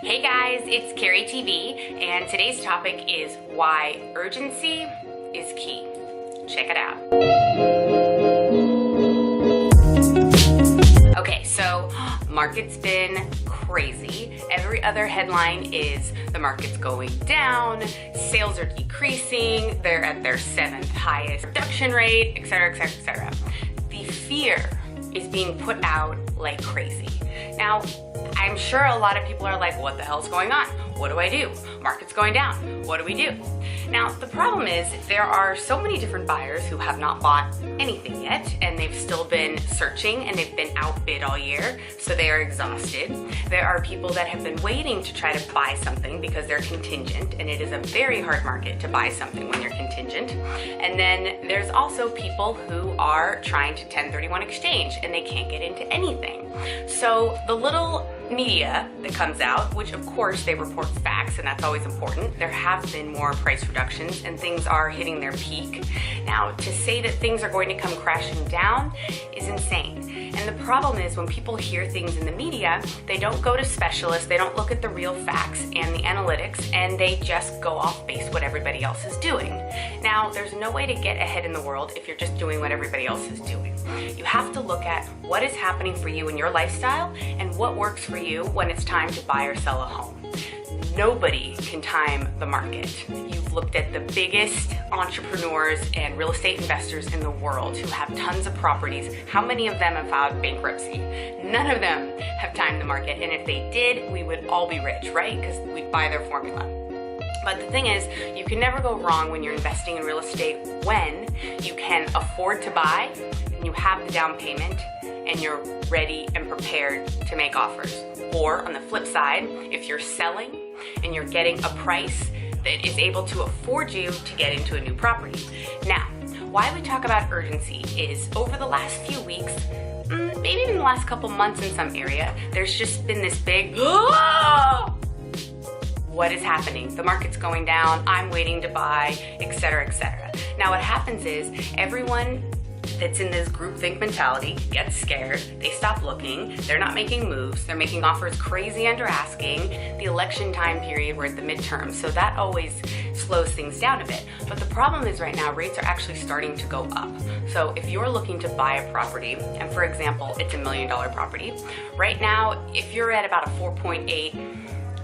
Hey guys, it's Keri TV, and today's topic is why urgency is key. Check it out. Okay, so market's been crazy. Every other headline is the market's going down, sales are decreasing, they're at their 7th highest reduction rate, etc., etc., etc. The fear is being put out like crazy. Now, I'm sure a lot of people are like, what the hell's going on? What do I do? Market's going down. What do we do? Now, the problem is there are so many different buyers who have not bought anything yet, and they've still been searching and they've been outbid all year, so they are exhausted. There are people that have been waiting to try to buy something because they're contingent, and it is a very hard market to buy something when you're contingent. And then there's also people who are trying to 1031 exchange and they can't get into anything. So the little media that comes out, which of course they report facts, and that's always important, there have been more price reductions and things are hitting their peak. Now, to say that things are going to come crashing down is insane. And the problem is when people hear things in the media, they don't go to specialists, they don't look at the real facts and the analytics, and they just go off base what everybody else is doing. Now, there's no way to get ahead in the world if you're just doing what everybody else is doing. You have to look at what is happening for you in your lifestyle and what works for you when it's time to buy or sell a home. Nobody can time the market. You've looked at the biggest entrepreneurs and real estate investors in the world who have tons of properties. How many of them have filed bankruptcy? None of them have timed the market, and if they did, we would all be rich, right? Because we'd buy their formula. But the thing is, you can never go wrong when you're investing in real estate when you can afford to buy and you have the down payment and you're ready and prepared to make offers. Or on the flip side, if you're selling and you're getting a price that is able to afford you to get into a new property. Now, why we talk about urgency is over the last few weeks, maybe even the last couple months in some area, there's just been this big, what is happening? The market's going down, I'm waiting to buy, etc., etc. Now what happens is everyone that's in this groupthink mentality gets scared, they stop looking, they're not making moves, they're making offers crazy under asking. The election time period, we're at the midterms, so that always slows things down a bit. But the problem is right now, rates are actually starting to go up. So if you're looking to buy a property, and for example, it's $1 million property, right now, if you're at about a 4.8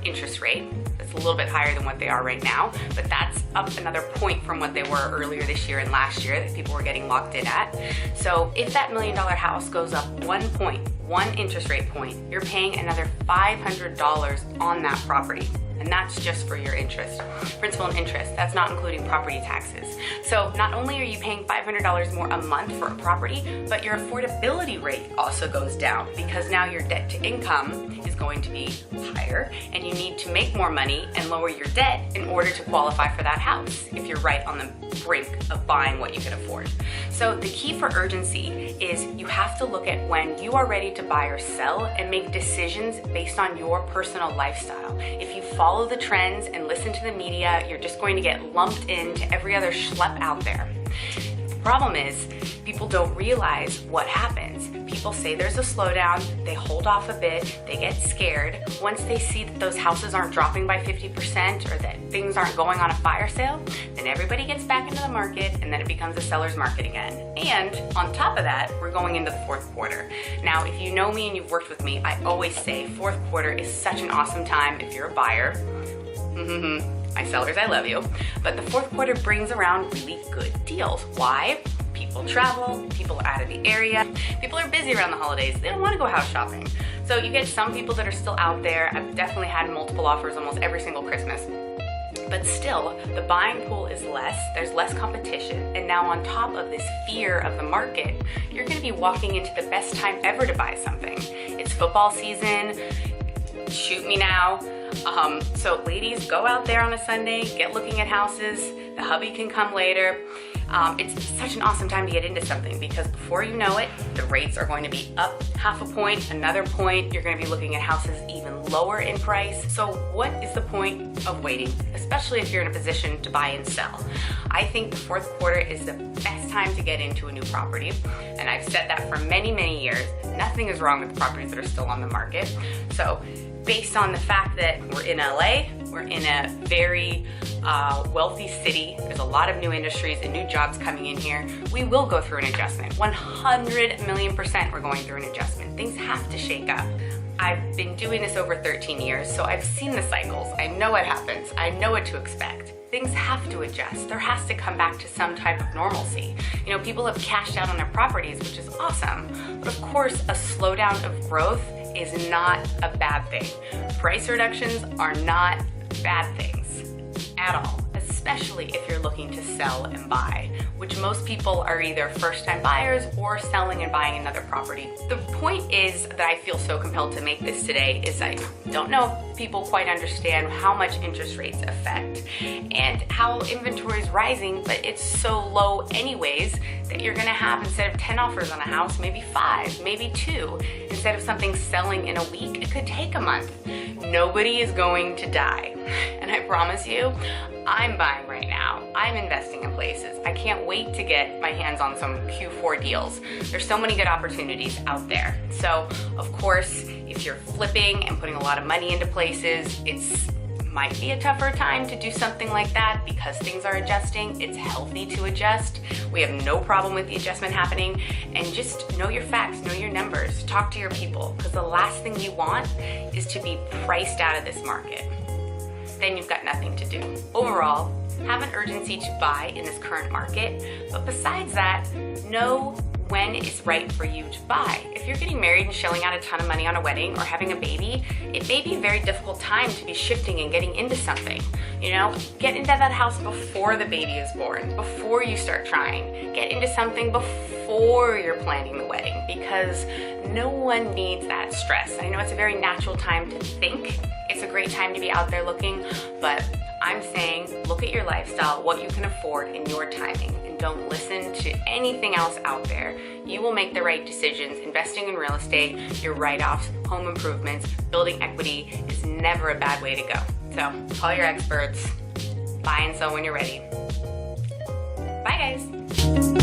interest rate, it's a little bit higher than what they are right now, but that's up another point from what they were earlier this year and last year that people were getting locked in at. So if that $1 million house goes up 1 point, 1 interest rate point, you're paying another $500 on that property. And that's just for your interest, principal and interest. That's not including property taxes. So not only are you paying $500 more a month for a property, but your affordability rate also goes down because now your debt to income is going to be higher and you need to make more money and lower your debt in order to qualify for that house if you're right on the brink of buying what you can afford. So the key for urgency is you have to look at when you are ready to buy or sell and make decisions based on your personal lifestyle. If you follow the trends and listen to the media, you're just going to get lumped into every other schlep out there. The problem is people don't realize what happens. People say there's a slowdown, they hold off a bit, they get scared. Once they see that those houses aren't dropping by 50% or that things aren't going on a fire sale, then everybody gets back into the market and then it becomes a seller's market again. And on top of that, we're going into the fourth quarter. Now, if you know me and you've worked with me, I always say fourth quarter is such an awesome time if you're a buyer. My sellers, I love you. But the fourth quarter brings around really good deals. Why? People travel, people are out of the area, people are busy around the holidays, they don't want to go house shopping. So you get some people that are still out there. I've definitely had multiple offers almost every single Christmas. But still, the buying pool is less, there's less competition, and now on top of this fear of the market, you're going to be walking into the best time ever to buy something. It's football season, shoot me now. So ladies, go out there on a Sunday, get looking at houses, the hubby can come later. It's such an awesome time to get into something because before you know it, the rates are going to be up half a point, another point. You're going to be looking at houses even lower in price. So what is the point of waiting, especially if you're in a position to buy and sell? I think the fourth quarter is the best time to get into a new property, and I've said that for many, many years. Nothing is wrong with the properties that are still on the market. So based on the fact that we're in LA, we're in a very wealthy city. There's a lot of new industries and new jobs coming in here. We will go through an adjustment. 100,000,000% we're going through an adjustment. Things have to shake up. I've been doing this over 13 years, so I've seen the cycles. I know what happens. I know what to expect. Things have to adjust. There has to come back to some type of normalcy. You know, people have cashed out on their properties, which is awesome. But of course, a slowdown of growth is not a bad thing. Price reductions are not bad things at all, especially if you're looking to sell and buy, which most people are either first-time buyers or selling and buying another property. The point is that I feel so compelled to make this today is I don't know if people quite understand how much interest rates affect and how inventory is rising, but it's so low anyways that you're gonna have, instead of 10 offers on a house, maybe 5, maybe 2. Instead of something selling in a week, it could take a month. Nobody is going to die. And I promise you, I'm buying right now. I'm investing in places. I can't wait to get my hands on some Q4 deals. There's so many good opportunities out there. So, of course, if you're flipping and putting a lot of money into places, it's might be a tougher time to do something like that because things are adjusting. It's healthy to adjust. We have no problem with the adjustment happening, and just know your facts, know your numbers, talk to your people, because the last thing you want is to be priced out of this market. Then you've got nothing to do. Overall, have an urgency to buy in this current market, but besides that, know when it's right for you to buy. If you're getting married and shelling out a ton of money on a wedding or having a baby, it may be a very difficult time to be shifting and getting into something. You know, get into that house before the baby is born, before you start trying. Get into something before you're planning the wedding, because no one needs that stress. I know it's a very natural time to think. It's a great time to be out there looking, but I'm saying look at your lifestyle, what you can afford, and your timing, and don't listen to anything else out there. You will make the right decisions. Investing in real estate, your write-offs, home improvements, building equity is never a bad way to go. So call your experts, buy and sell when you're ready. Bye guys.